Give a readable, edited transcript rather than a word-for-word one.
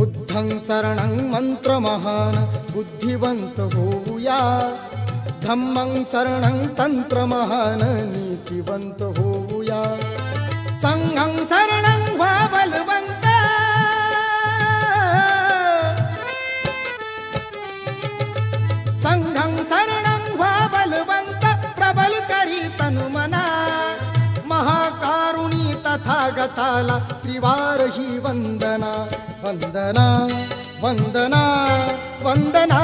बुद्धं शरणं मंत्र महान बुद्धिवंत होऊया, धम्मं शरणं तंत्र महान नीतिवंत होऊया, संघं शरणं व्हा बलवंत, संघं शरणं व्हा बलवंत, प्रबल करी तनु मना, महाकारुणी तथागताला त्रिवार ही वंदना, वंदना वंदना वंदना।